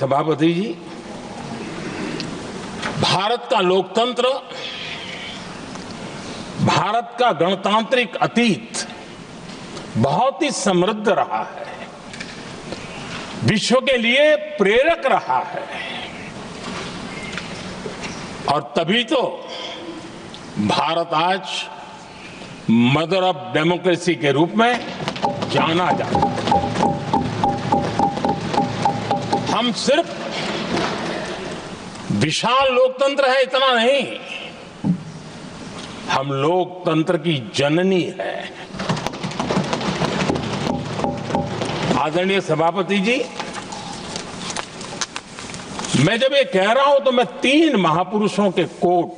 सभापति जी, भारत का लोकतंत्र, भारत का गणतांत्रिक अतीत बहुत ही समृद्ध रहा है, विश्व के लिए प्रेरक रहा है और तभी तो भारत आज मदर ऑफ डेमोक्रेसी के रूप में जाना जाता है। हम सिर्फ विशाल लोकतंत्र है इतना नहीं, हम लोकतंत्र की जननी है। आदरणीय सभापति जी, मैं जब ये कह रहा हूं तो मैं 3 महापुरुषों के कोट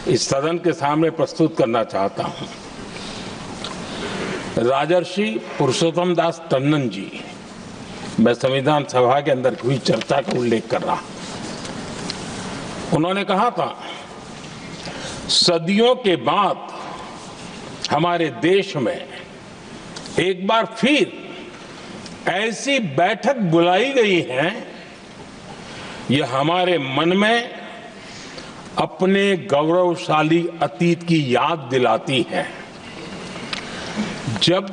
इस सदन के सामने प्रस्तुत करना चाहता हूं। राजर्षि पुरुषोत्तम दास टंडन जी, मैं संविधान सभा के अंदर हुई चर्चा का उल्लेख कर रहा हूं। उन्होंने कहा था, सदियों के बाद हमारे देश में एक बार फिर ऐसी बैठक बुलाई गई है, यह हमारे मन में अपने गौरवशाली अतीत की याद दिलाती है, जब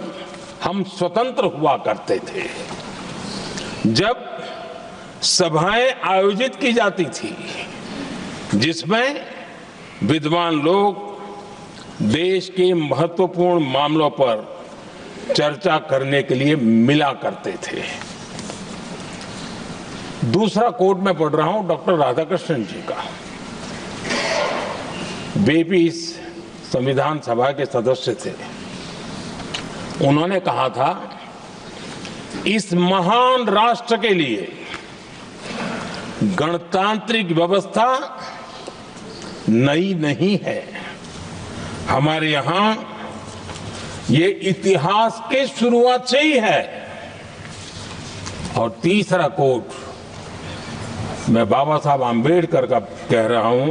हम स्वतंत्र हुआ करते थे, जब सभाएं आयोजित की जाती थी जिसमें विद्वान लोग देश के महत्वपूर्ण मामलों पर चर्चा करने के लिए मिला करते थे। दूसरा कोट मैं पढ़ रहा हूं डॉक्टर राधाकृष्णन जी का। वे भी इस संविधान सभा के सदस्य थे। उन्होंने कहा था, इस महान राष्ट्र के लिए गणतांत्रिक व्यवस्था नई नहीं है, हमारे यहां ये इतिहास के शुरुआत से ही है। और तीसरा कोट मैं बाबा साहब आम्बेडकर का कह रहा हूं।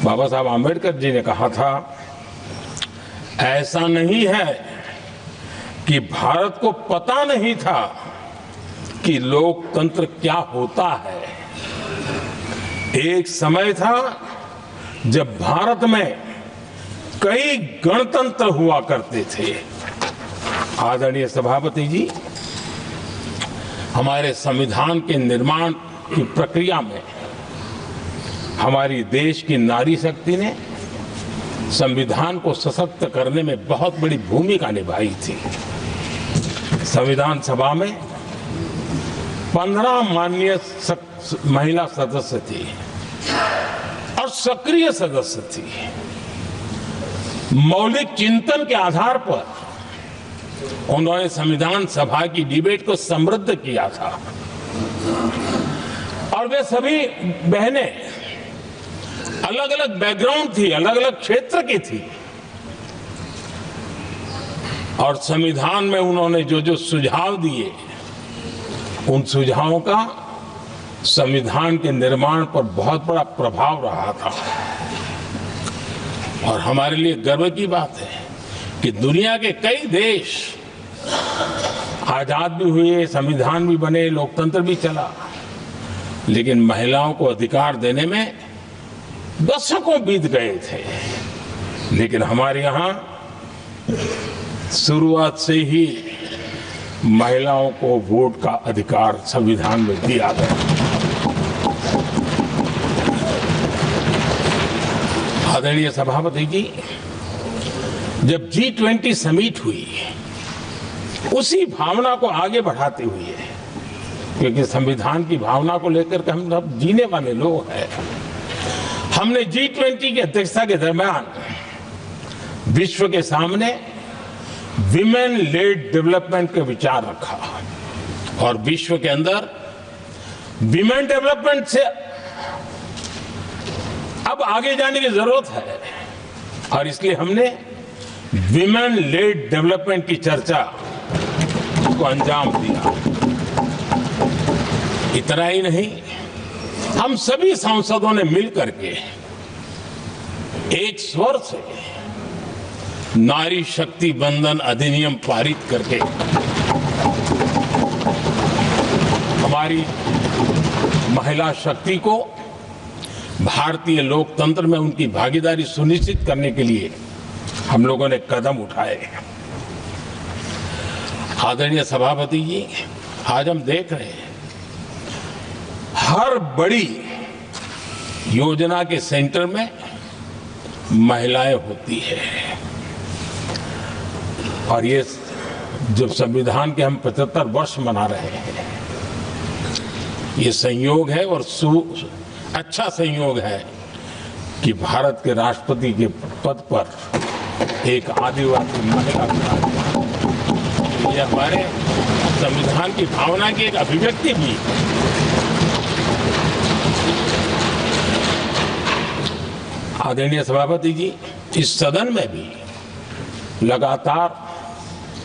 बाबा साहब आम्बेडकर जी ने कहा था, ऐसा नहीं है कि भारत को पता नहीं था कि लोकतंत्र क्या होता है। एक समय था जब भारत में कई गणतंत्र हुआ करते थे। आदरणीय सभापति जी, हमारे संविधान के निर्माण की प्रक्रिया में हमारी देश की नारी शक्ति ने संविधान को सशक्त करने में बहुत बड़ी भूमिका निभाई थी। संविधान सभा में 15 माननीय महिला सदस्य थी और सक्रिय सदस्य थी। मौलिक चिंतन के आधार पर उन्होंने संविधान सभा की डिबेट को समृद्ध किया था और वे सभी बहनें अलग अलग बैकग्राउंड थी, अलग अलग क्षेत्र की थी और संविधान में उन्होंने जो जो सुझाव दिए, उन सुझावों का संविधान के निर्माण पर बहुत बड़ा प्रभाव रहा था। और हमारे लिए गर्व की बात है कि दुनिया के कई देश आजाद भी हुए, संविधान भी बने, लोकतंत्र भी चला, लेकिन महिलाओं को अधिकार देने में दशकों बीत गए थे। लेकिन हमारे यहां शुरुआत से ही महिलाओं को वोट का अधिकार संविधान में दिया गया। आदरणीय सभापति जी, जब G20 समिट हुई, उसी भावना को आगे बढ़ाते हुए, क्योंकि संविधान की भावना को लेकर के हम सब जीने वाले लोग हैं, हमने G20 की अध्यक्षता के दरमियान विश्व के सामने विमेन लेड डेवलपमेंट का विचार रखा और विश्व के अंदर विमेन डेवलपमेंट से अब आगे जाने की जरूरत है और इसलिए हमने विमेन लेड डेवलपमेंट की चर्चा को अंजाम दिया। इतना ही नहीं, हम सभी सांसदों ने मिलकर के एक स्वर से नारी शक्ति बंधन अधिनियम पारित करके हमारी महिला शक्ति को भारतीय लोकतंत्र में उनकी भागीदारी सुनिश्चित करने के लिए हम लोगों ने कदम उठाए। आदरणीय सभापति जी, आज हम देख रहे हैं हर बड़ी योजना के सेंटर में महिलाएं होती है। और ये जब संविधान के हम 75 वर्ष मना रहे हैं, ये संयोग है और अच्छा संयोग है कि भारत के राष्ट्रपति के पद पर एक आदिवासी महिला विराजमान। ये हमारे संविधान की भावना की एक अभिव्यक्ति भी है। आदरणीय सभापति जी, इस सदन में भी लगातार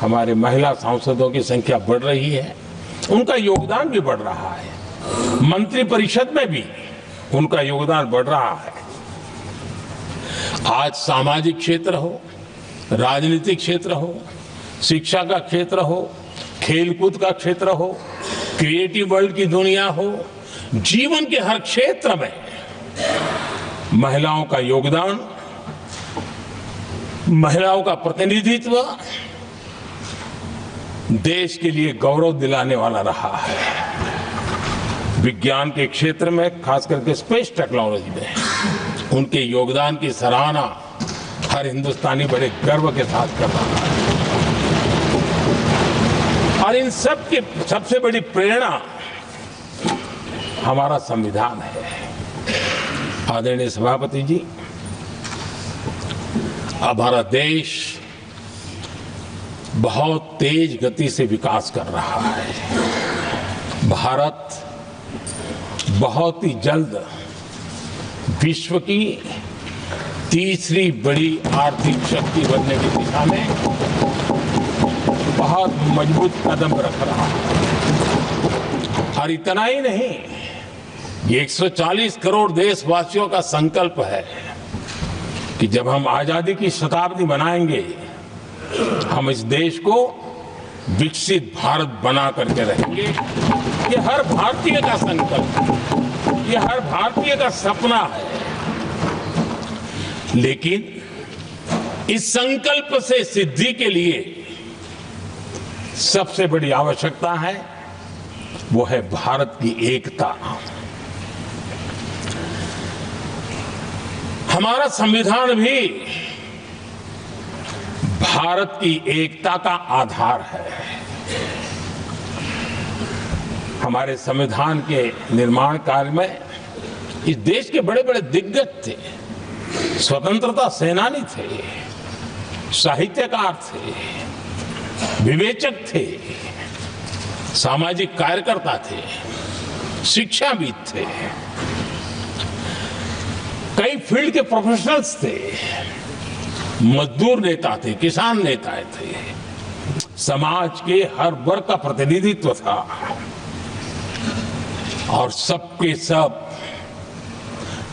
हमारे महिला सांसदों की संख्या बढ़ रही है, उनका योगदान भी बढ़ रहा है। मंत्रिपरिषद में भी उनका योगदान बढ़ रहा है। आज सामाजिक क्षेत्र हो, राजनीतिक क्षेत्र हो, शिक्षा का क्षेत्र हो, खेलकूद का क्षेत्र हो, क्रिएटिव वर्ल्ड की दुनिया हो, जीवन के हर क्षेत्र में महिलाओं का योगदान, महिलाओं का प्रतिनिधित्व देश के लिए गौरव दिलाने वाला रहा है। विज्ञान के क्षेत्र में, खास करके स्पेस टेक्नोलॉजी में उनके योगदान की सराहना हर हिंदुस्तानी बड़े गर्व के साथ कर रहा है। और इन सब की सबसे बड़ी प्रेरणा हमारा संविधान है। आदरणीय सभापति जी, अब हमारा देश बहुत तेज गति से विकास कर रहा है। भारत बहुत ही जल्द विश्व की तीसरी बड़ी आर्थिक शक्ति बनने की दिशा में बहुत मजबूत कदम रख रहा है। और इतना ही नहीं, ये 140 करोड़ देशवासियों का संकल्प है कि जब हम आजादी की शताब्दी मनाएंगे, हम इस देश को विकसित भारत बना करके रहेंगे। ये हर भारतीय का संकल्प है, ये हर भारतीय का सपना है। लेकिन इस संकल्प से सिद्धि के लिए सबसे बड़ी आवश्यकता है, वो है भारत की एकता। हमारा संविधान भी भारत की एकता का आधार है। हमारे संविधान के निर्माण काल में इस देश के बड़े बड़े दिग्गज थे, स्वतंत्रता सेनानी थे, साहित्यकार थे, विवेचक थे, सामाजिक कार्यकर्ता थे, शिक्षाविद थे, कई फील्ड के प्रोफेशनल्स थे, मजदूर नेता थे, किसान नेता थे, समाज के हर वर्ग का प्रतिनिधित्व था और सबके सब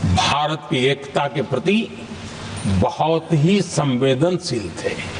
भारत की एकता के प्रति बहुत ही संवेदनशील थे।